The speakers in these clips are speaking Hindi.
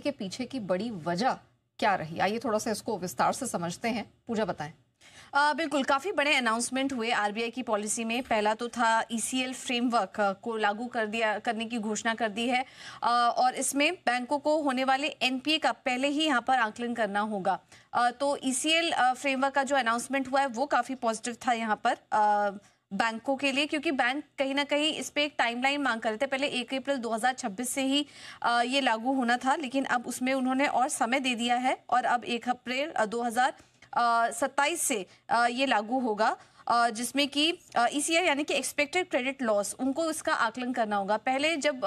के पीछे की बड़ी वजह क्या रही? आइए थोड़ा सा इसको विस्तार से समझते हैं। पूजा बताएं। बिल्कुल, काफ़ी बड़े अनाउंसमेंट हुए आरबीआई की पॉलिसी में। पहला तो था ईसीएल फ्रेमवर्क को लागू करने की घोषणा कर दी है और इसमें बैंकों को होने वाले एनपीए का पहले ही यहाँ पर आकलन करना होगा। तो ईसीएल फ्रेमवर्क का जो अनाउंसमेंट हुआ है वो काफ़ी पॉजिटिव था यहाँ पर बैंकों के लिए, क्योंकि बैंक कहीं ना कहीं इस पे एक टाइमलाइन मांग कर रहे थे। पहले 1 अप्रैल 2026 से ही ये लागू होना था, लेकिन अब उसमें उन्होंने और समय दे दिया है और अब 1 अप्रैल 2027 से ये लागू होगा, जिसमें कि ईसीआई यानी कि एक्सपेक्टेड क्रेडिट लॉस, उनको इसका आकलन करना होगा। पहले जब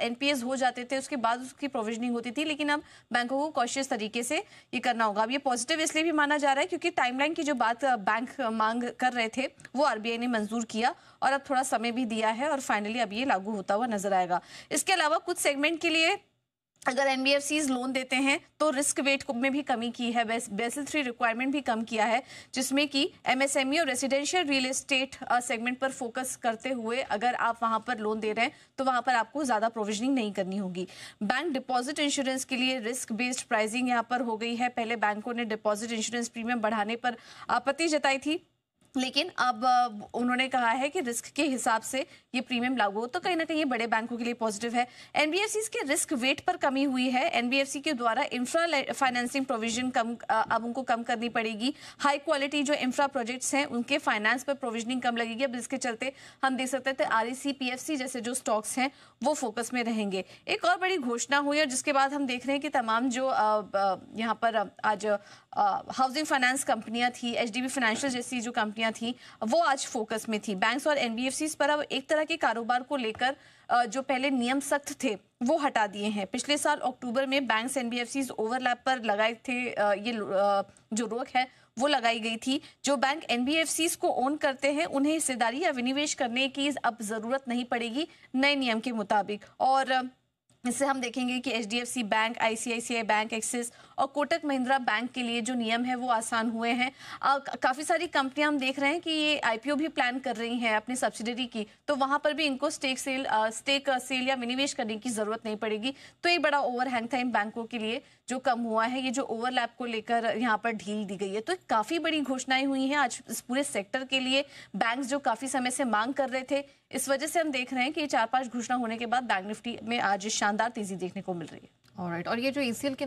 एनपीएस हो जाते थे उसके बाद उसकी प्रोविजनिंग होती थी, लेकिन अब बैंकों को कॉशियस तरीके से ये करना होगा। अब ये पॉजिटिव इसलिए भी माना जा रहा है क्योंकि टाइमलाइन की जो बात बैंक मांग कर रहे थे वो आरबीआई ने मंजूर किया और अब थोड़ा समय भी दिया है और फाइनली अब ये लागू होता हुआ नजर आएगा। इसके अलावा कुछ सेगमेंट के लिए अगर एनबीएफसीज लोन देते हैं तो रिस्क वेट में भी कमी की है, बेसल 3 रिक्वायरमेंट भी कम किया है, जिसमें कि एमएसएमई और रेसिडेंशियल रियल एस्टेट सेगमेंट पर फोकस करते हुए अगर आप वहां पर लोन दे रहे हैं तो वहां पर आपको ज्यादा प्रोविजनिंग नहीं करनी होगी। बैंक डिपॉजिट इंश्योरेंस के लिए रिस्क बेस्ड प्राइसिंग यहाँ पर हो गई है। पहले बैंकों ने डिपॉजिट इंश्योरेंस प्रीमियम बढ़ाने पर आपत्ति जताई थी, लेकिन अब उन्होंने कहा है कि रिस्क के हिसाब से ये प्रीमियम लागू हो, तो कहीं ना कहीं ये बड़े बैंकों के लिए पॉजिटिव है। एनबीएफसीज के रिस्क वेट पर कमी हुई है। एनबीएफसी के द्वारा इंफ्रा फाइनेंसिंग प्रोविजन अब उनको कम करनी पड़ेगी। हाई क्वालिटी जो इंफ्रा प्रोजेक्ट्स हैं उनके फाइनेंस पर प्रोविजनिंग कम लगेगी। अब इसके चलते हम देख सकते थे आरईसी पीएफसी जैसे जो स्टॉक्स हैं वो फोकस में रहेंगे। एक और बड़ी घोषणा हुई और जिसके बाद हम देख रहे हैं कि तमाम जो यहाँ पर आज हाउसिंग फाइनेंस कंपनियां थी, एचडीबी फाइनेंशियल जैसी जो कंपनियां थी वो आज फोकस में थी। बैंक्स और एनबीएफसीज पर अब एक तरह के कारोबार को लेकर जो पहले नियम सख्त थे वो हटा दिए हैं। पिछले साल अक्टूबर में बैंक्स एनबीएफसीज ओवरलैप पर लगाए थे, ये जो रोक है वो लगाई गई थी। जो बैंक एनबीएफसीज को ओन करते हैं उन्हें हिस्सेदारी या विनिवेश करने की अब जरूरत नहीं पड़ेगी नए नियम के मुताबिक। और इससे हम देखेंगे कि HDFC bank, ICICI bank, axis और कोटक महिंद्रा बैंक के लिए जो नियम है वो आसान हुए हैं। काफ़ी सारी कंपनियां हम देख रहे हैं कि ये आईपीओ भी प्लान कर रही हैं अपनी सब्सिडरी की, तो वहां पर भी इनको स्टेक सेल या विनिवेश करने की जरूरत नहीं पड़ेगी। तो एक बड़ा ओवरहैंग था इन बैंकों के लिए जो कम हुआ है। ये जो ओवरलैप को लेकर यहाँ पर ढील दी गई है, तो काफ़ी बड़ी घोषणाएं हुई हैं आज इस पूरे सेक्टर के लिए। बैंक जो काफ़ी समय से मांग कर रहे थे, इस वजह से हम देख रहे हैं कि 4-5 घोषणा होने के बाद बैंक निफ्टी में आज शानदार तेजी देखने को मिल रही है। ऑलराइट, और ये जो ईसीएल के